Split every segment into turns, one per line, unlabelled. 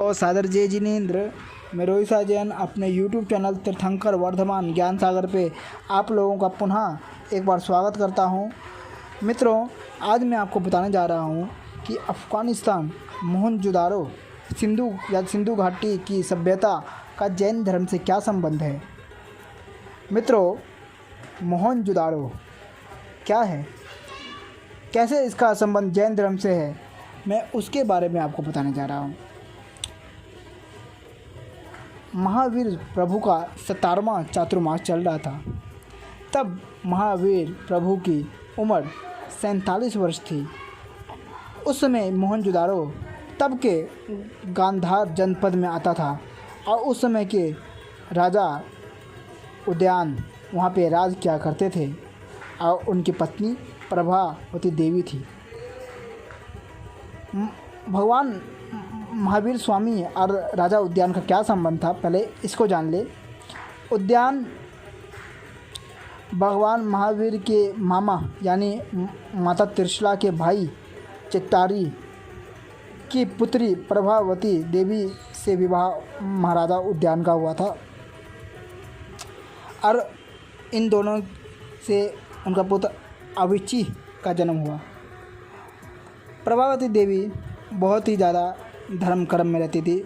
और सादर जय जिनेन्द्र। मैं रोहित साजन अपने YouTube चैनल तीर्थंकर वर्धमान ज्ञान सागर पे आप लोगों का पुनः एक बार स्वागत करता हूं। मित्रों, आज मैं आपको बताने जा रहा हूं कि अफ़गानिस्तान मोहनजोदाड़ो सिंधु घाटी की सभ्यता का जैन धर्म से क्या संबंध है। मित्रों, मोहनजोदाड़ो क्या है, कैसे इसका संबंध जैन धर्म से है, मैं उसके बारे में आपको बताने जा रहा हूँ। महावीर प्रभु का 17वां चातुर्मास चल रहा था। तब महावीर प्रभु की उम्र 47 वर्ष थी। उस समय मोहनजोदाड़ो तब के गांधार जनपद में आता था और उस समय के राजा उदयन वहाँ पे राज किया करते थे और उनकी पत्नी प्रभावती देवी थी। भगवान महावीर स्वामी और राजा उदयन का क्या संबंध था, पहले इसको जान ले। उदयन भगवान महावीर के मामा यानी माता त्रिशला के भाई चित्तारी की पुत्री प्रभावती देवी से विवाह महाराजा उदयन का हुआ था और इन दोनों से उनका पुत्र अविची का जन्म हुआ। प्रभावती देवी बहुत ही ज़्यादा धर्म कर्म में रहती थी।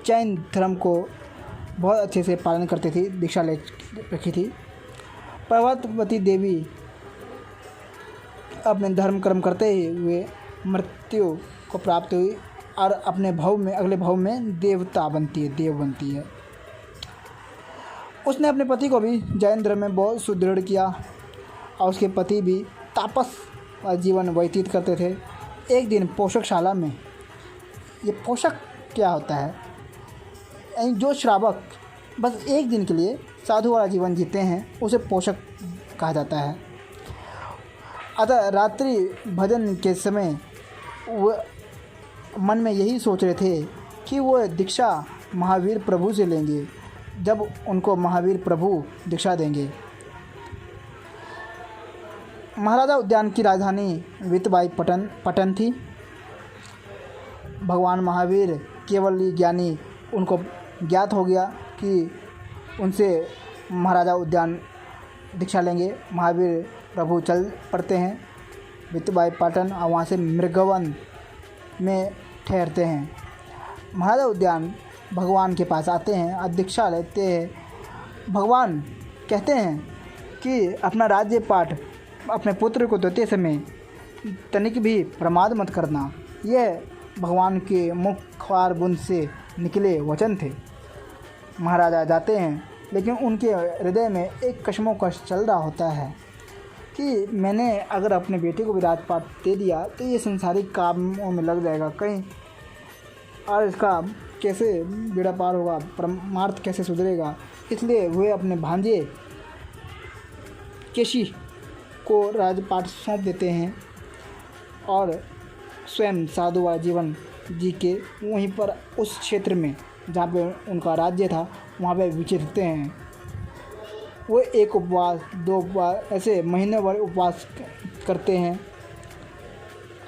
जैन धर्म को बहुत अच्छे से पालन करती थी, दीक्षा ले रखी थी। प्रभावती देवी अपने धर्म कर्म करते ही हुए मृत्यु को प्राप्त हुई और अपने भाव में अगले भाव में देव बनती है। उसने अपने पति को भी जैन धर्म में बहुत सुदृढ़ किया और उसके पति भी तापस जीवन व्यतीत करते थे। एक दिन पोषकशाला में, ये पोषक क्या होता है, यानी जो श्रावक बस एक दिन के लिए साधु वाला जीवन जीते हैं उसे पोषक कहा जाता है। अतः रात्रि भजन के समय वो मन में यही सोच रहे थे कि वो दीक्षा महावीर प्रभु से लेंगे जब उनको महावीर प्रभु दीक्षा देंगे। महाराजा उद्यान की राजधानी वितबाई पटन थी। भगवान महावीर केवल ज्ञानी उनको ज्ञात हो गया कि उनसे महाराजा उद्यान दीक्षा लेंगे। महावीर प्रभु चल पड़ते हैं वितबाई पाटन और वहाँ से मृगवन में ठहरते हैं। महाराजा उद्यान भगवान के पास आते हैं और दीक्षा लेते हैं। भगवान कहते हैं कि अपना राज्य पाठ अपने पुत्र को देते समय तनिक भी प्रमाद मत करना। यह भगवान के मुख और बुंद से निकले वचन थे। महाराजा जाते हैं, लेकिन उनके हृदय में एक कशमोकश चल रहा होता है कि मैंने अगर अपने बेटे को भी राजपाट दे दिया तो ये संसारिक कामों में लग जाएगा कहीं, और इसका कैसे बेड़ा पार होगा, परमार्थ कैसे सुधरेगा। इसलिए वे अपने भांजे केशी को राजपाट सौंप देते हैं और स्वयं साधुवाद जीवन जी के वहीं पर उस क्षेत्र में जहाँ पे उनका राज्य था वहाँ पे विचरते हैं। वो एक उपवास 2 उपवास ऐसे महीने भर उपवास करते हैं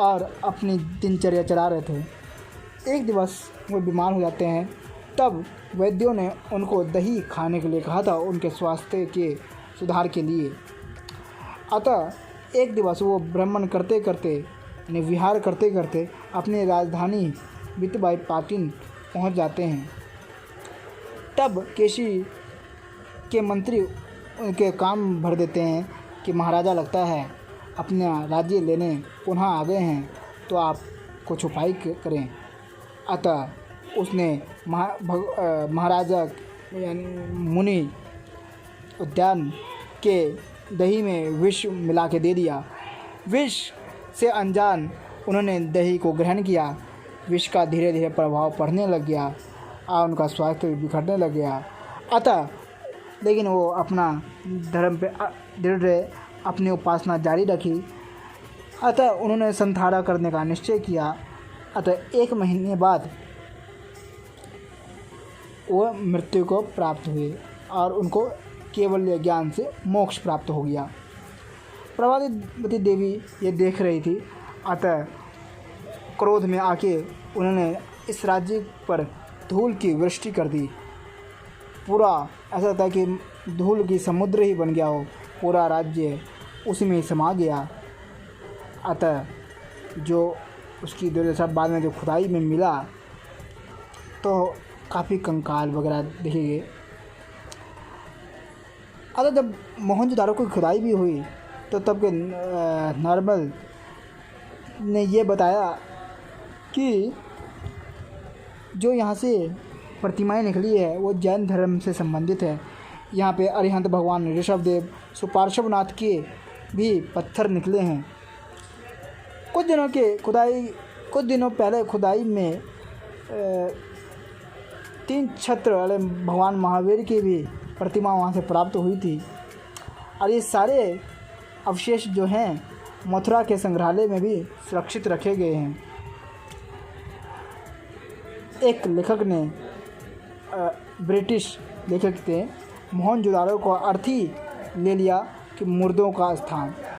और अपनी दिनचर्या चला रहे थे। एक दिवस वो बीमार हो जाते हैं। तब वैद्यों ने उनको दही खाने के लिए कहा था उनके स्वास्थ्य के सुधार के लिए। अतः एक दिवस वो भ्रमण करते करते विहार करते करते अपनी राजधानी वितबाई पाटन पहुंच जाते हैं। तब केशी के मंत्री उनके काम भर देते हैं कि महाराजा लगता है अपना राज्य लेने पुनः आ गए हैं, तो आप कुछ उपाय करें। अतः उसने महाराजा यानी मुनि उद्यान के दही में विष मिला के दे दिया। विष से अनजान उन्होंने दही को ग्रहण किया। विष का धीरे धीरे प्रभाव पड़ने लग गया और उनका स्वास्थ्य बिखरने लग गया। अतः लेकिन वो अपना धर्म पे दृढ़ रहे, अपनी उपासना जारी रखी। अतः उन्होंने संधारा करने का निश्चय किया। अतः 1 महीने बाद वो मृत्यु को प्राप्त हुए और उनको केवल ज्ञान से मोक्ष प्राप्त हो गया। प्रभावती देवी ये देख रही थी। अतः क्रोध में आके उन्होंने इस राज्य पर धूल की वृष्टि कर दी। पूरा ऐसा था कि धूल की समुद्र ही बन गया हो, पूरा राज्य उसी में ही समा गया। अतः जो उसकी दुर्दशा बाद में जो खुदाई में मिला तो काफ़ी कंकाल वगैरह देखे गए। अतः जब मोहनजोदाड़ो की खुदाई भी हुई तो तब के नॉर्मल ने ये बताया कि जो यहाँ से प्रतिमाएं निकली है वो जैन धर्म से संबंधित है। यहाँ पे अरिहंत भगवान ऋषभदेव सुपार्श्वनाथ के भी पत्थर निकले हैं। कुछ दिनों पहले खुदाई में 3 छत्र वाले भगवान महावीर की भी प्रतिमा वहाँ से प्राप्त हुई थी। और ये सारे अवशेष जो हैं मथुरा के संग्रहालय में भी सुरक्षित रखे गए हैं। एक लेखक ने ब्रिटिश लेखक थे मोहनजोदाड़ो को अर्थ ही ले लिया कि मुर्दों का स्थान।